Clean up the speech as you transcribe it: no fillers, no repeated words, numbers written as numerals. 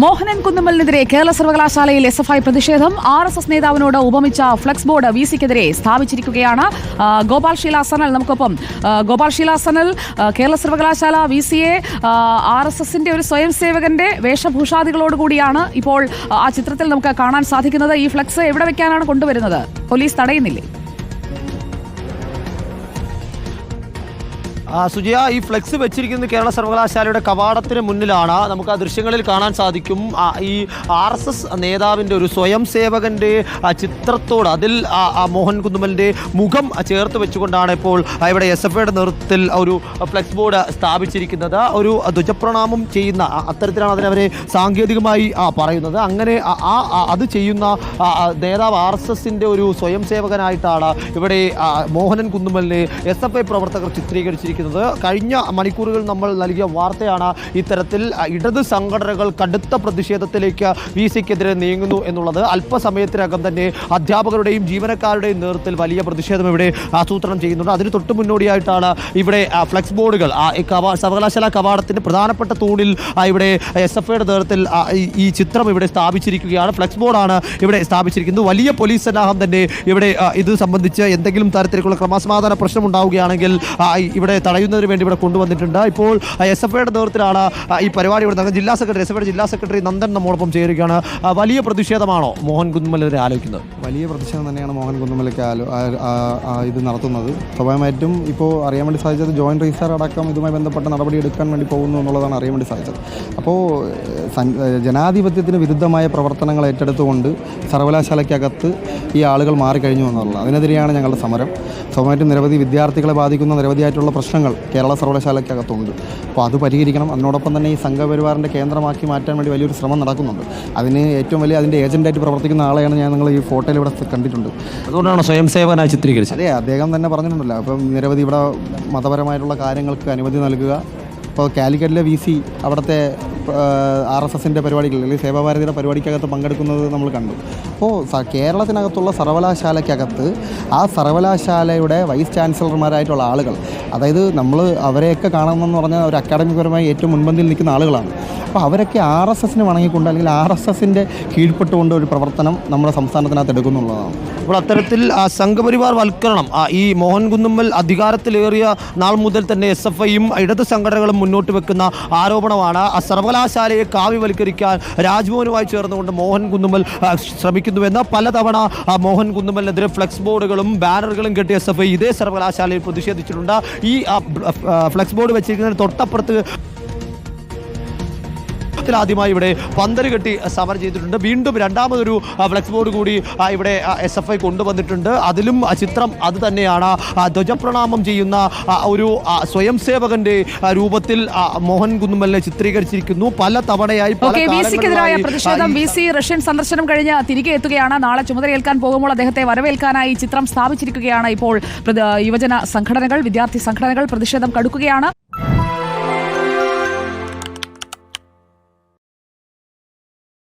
മോഹനൻ കുന്നുമ്മലിനെതിരെ കേരള സർവകലാശാലയിൽ SFI പ്രതിഷേധം. RSS നേതാവിനോട് ഉപമിച്ച ഫ്ലെക്സ് ബോർഡ് VC-ക്കെതിരെ സ്ഥാപിച്ചിരിക്കുകയാണ്. ഗോപാൽ ശീലാസനൽ നമുക്കൊപ്പം. ഗോപാൽ ശീലാസനൽ, കേരള സർവകലാശാല VC-യെ RSS-ന്റെ ഒരു സ്വയം സേവകന്റെ വേഷഭൂഷാദികളോടുകൂടിയാണ് ഇപ്പോൾ ആ ചിത്രത്തിൽ നമുക്ക് കാണാൻ സാധിക്കുന്നത്. ഈ ഫ്ലെക്സ് എവിടെ വെക്കാനാണ് കൊണ്ടുവരുന്നത്? പോലീസ് തടയുന്നില്ലേ? സുജിയ, ഈ ഫ്ലെക്സ് വെച്ചിരിക്കുന്നത് കേരള സർവകലാശാലയുടെ കവാടത്തിന് മുന്നിലാണ്. നമുക്ക് ആ ദൃശ്യങ്ങളിൽ കാണാൻ സാധിക്കും. ഈ RSS നേതാവിൻ്റെ ഒരു സ്വയം സേവകൻ്റെ ചിത്രത്തോട് അതിൽ മോഹൻ കുന്നുമ്മലിൻ്റെ മുഖം ചേർത്ത് വെച്ചുകൊണ്ടാണ് ഇപ്പോൾ ഇവിടെ SFIയുടെ നേതൃത്വത്തിൽ ഒരു ഫ്ലെക്സ് ബോർഡ് സ്ഥാപിച്ചിരിക്കുന്നത്. ഒരു ധ്വജപ്രണാമം ചെയ്യുന്ന അത്തരത്തിലാണ് അതിനവരെ സാങ്കേതികമായി പറയുന്നത്. അങ്ങനെ അത് ചെയ്യുന്ന നേതാവ് RSS-ൻ്റെ ഒരു സ്വയം സേവകനായിട്ടാണ് ഇവിടെ മോഹനൻ കുന്നുമ്മലിനെ SFI പ്രവർത്തകർ ചിത്രീകരിച്ചിരിക്കുന്നത്. കഴിഞ്ഞ മണിക്കൂറുകൾ നമ്മൾ നൽകിയ വാർത്തയാണ് ഇത്തരത്തിൽ ഇടത് സംഘടനകൾ കടുത്ത പ്രതിഷേധത്തിലേക്ക് VC-ക്കെതിരെ നീങ്ങുന്നു എന്നുള്ളത്. അല്പസമയത്തിനകം തന്നെ അധ്യാപകരുടെയും ജീവനക്കാരുടെയും നേതൃത്വത്തിൽ വലിയ പ്രതിഷേധം ഇവിടെ ആസൂത്രണം ചെയ്യുന്നുണ്ട്. അതിന് തൊട്ട് മുന്നോടിയായിട്ടാണ് ഇവിടെ ഫ്ലെക്സ് ബോർഡുകൾ സർവകലാശാല കവാടത്തിൻ്റെ പ്രധാനപ്പെട്ട തൂണിൽ ഇവിടെ SFIയുടെ നേതൃത്വത്തിൽ ഈ ചിത്രം ഇവിടെ സ്ഥാപിച്ചിരിക്കുകയാണ്. ഫ്ലെക്സ് ബോർഡാണ് ഇവിടെ സ്ഥാപിച്ചിരിക്കുന്നത്. വലിയ പോലീസ് സന്നാഹം തന്നെ ഇവിടെ ഇത് സംബന്ധിച്ച് എന്തെങ്കിലും തരത്തിലുള്ള ക്രമസമാധാന പ്രശ്നം ഉണ്ടാവുകയാണെങ്കിൽ ഇവിടെ തടയുന്നതിന് വേണ്ടി ഇവിടെ കൊണ്ടുവന്നിട്ടുണ്ട്. ഇപ്പോൾ SFIയുടെ നേതൃത്വത്തിലാണ് ഈ പരിപാടി ഇവിടെ നടക്കുന്നത്. SFIയുടെ ജില്ലാ സെക്രട്ടറി നന്ദൻ നമ്മോടൊപ്പം ചേരുകയാണ്. വലിയ പ്രതിഷേധമാണോ മോഹൻ കുന്നുമ്മലിനെതിരെ ആലോചിക്കുന്നത്? വലിയ പ്രതിഷേധം തന്നെയാണ് മോഹൻ കുന്നുമ്മലിക്ക് ഇത് നടത്തുന്നത്. സ്വാഭാവികമായിട്ടും ഇപ്പോൾ അറിയാൻ വേണ്ടി സാധിച്ചത് ജോയിൻറ്റ് രജിസ്ട്രാർ അടക്കം ഇതുമായി ബന്ധപ്പെട്ട നടപടി എടുക്കാൻ വേണ്ടി പോകുന്നു എന്നുള്ളതാണ് അറിയാൻ വേണ്ടി സാധിച്ചത്. അപ്പോൾ ജനാധിപത്യത്തിന് വിരുദ്ധമായ പ്രവർത്തനങ്ങൾ ഏറ്റെടുത്തുകൊണ്ട് സർവകലാശാലയ്ക്കകത്ത് ഈ ആളുകൾ മാറിക്കഴിഞ്ഞു എന്നുള്ളത്, അതിനെതിരെയാണ് ഞങ്ങളുടെ സമരം. സ്വാഭാവികമായിട്ടും നിരവധി വിദ്യാർത്ഥികളെ ബാധിക്കുന്ന നിരവധിയായിട്ടുള്ള പ്രശ്നങ്ങൾ കേരള സർവകലാശാലയ്ക്കകത്തുണ്ട്. അപ്പോൾ അത് പരിഹരിക്കണം. അതിനോടൊപ്പം തന്നെ ഈ സംഘപരിവാറിൻ്റെ കേന്ദ്രമാക്കി മാറ്റാൻ വേണ്ടി വലിയൊരു ശ്രമം നടക്കുന്നുണ്ട്. അതിന് ഏറ്റവും വലിയ അതിൻ്റെ ഏജൻറ്റായിട്ട് പ്രവർത്തിക്കുന്ന ആളെയാണ് നിങ്ങൾ ഈ ഫോട്ടോയിൽ ഇവിടെ കണ്ടിട്ടുണ്ട്. അതുകൊണ്ടാണ് സ്വയം സേവനായി ചിത്രീകരിച്ചത്. അതെ, അദ്ദേഹം തന്നെ പറഞ്ഞിട്ടുണ്ടല്ലോ. അപ്പം നിരവധി ഇവിടെ മതപരമായിട്ടുള്ള കാര്യങ്ങൾക്ക് അനുമതി നൽകുക. ഇപ്പോൾ കാലിക്കറ്റിലെ VC അവിടുത്തെ RSS-ൻ്റെ പരിപാടികൾ അല്ലെങ്കിൽ സേവാഭാരതിയുടെ പരിപാടിക്കകത്ത് പങ്കെടുക്കുന്നത് നമ്മൾ കണ്ടു. അപ്പോൾ കേരളത്തിനകത്തുള്ള സർവകലാശാലയ്ക്കകത്ത് ആ സർവകലാശാലയുടെ വൈസ് ചാൻസലർമാരായിട്ടുള്ള ആളുകൾ, അതായത് നമ്മൾ അവരെയൊക്കെ കാണണമെന്ന് പറഞ്ഞാൽ ഒരു അക്കാഡമികപരമായി ഏറ്റവും മുൻപന്തിയിൽ നിൽക്കുന്ന ആളുകളാണ്. അപ്പോൾ അവരൊക്കെ RSS-ന് വണങ്ങിക്കൊണ്ട് അല്ലെങ്കിൽ RSS-ൻ്റെ കീഴ്പ്പെട്ടുകൊണ്ട് ഒരു പ്രവർത്തനം നമ്മുടെ സംസ്ഥാനത്തിനകത്ത് എടുക്കുന്നുള്ളതാണ്. അപ്പോൾ അത്തരത്തിൽ സംഘപരിവാർ വൽക്കരണം ഈ മോഹൻ കുന്നുമ്മൽ അധികാരത്തിലേറിയ നാൾ മുതൽ തന്നെ SFIയും ഇടത് സംഘടനകളും മുന്നോട്ട് വെക്കുന്ന ആരോപണമാണ്. സർവകലാശാലയെ കാവ്യവൽക്കരിക്കാൻ രാജ്ഭവനുമായി ചേർന്നുകൊണ്ട് മോഹൻ കുന്നുമ്മൽ ശ്രമിക്കുന്നുവെന്ന് പലതവണ മോഹൻ കുന്നുമ്മലിനെതിരെ ഫ്ലെക്സ് ബോർഡുകളും ബാനറുകളും കെട്ടി SFI ഇതേ സർവകലാശാലയിൽ പ്രതിഷേധിച്ചിട്ടുണ്ട്. ഈ ഫ്ലെക്സ് ബോർഡ് വെച്ചിരിക്കുന്നതിന് തൊട്ടപ്പുറത്ത് ആദ്യമായി ഇവിടെ പന്തല് കെട്ടി സമരം ചെയ്തിട്ടുണ്ട്. വീണ്ടും രണ്ടാമതൊരു ഫ്ലെക്സ് ബോർഡ് കൂടി ഇവിടെ SFI കൊണ്ടുവന്നിട്ടുണ്ട്. അതിലും ചിത്രം അത് തന്നെയാണ്. ധ്വജപ്രണാമം ചെയ്യുന്ന ഒരു സ്വയം സേവകന്റെ രൂപത്തിൽ മോഹൻ കുന്നുമ്മലിനെ ചിത്രീകരിച്ചിരിക്കുന്നു. പല തവണയായി VC-ക്കെതിരായ പ്രതിഷേധം. VC റഷ്യൻ സന്ദർശനം കഴിഞ്ഞ് തിരികെ എത്തുകയാണ്. നാളെ ചുമതലയേൽക്കാൻ പോകുമ്പോൾ അദ്ദേഹത്തെ വരവേൽക്കാനായി ചിത്രം സ്ഥാപിച്ചിരിക്കുകയാണ്. ഇപ്പോൾ യുവജന സംഘടനകൾ, വിദ്യാർത്ഥി സംഘടനകൾ പ്രതിഷേധം കടുക്കുകയാണ്.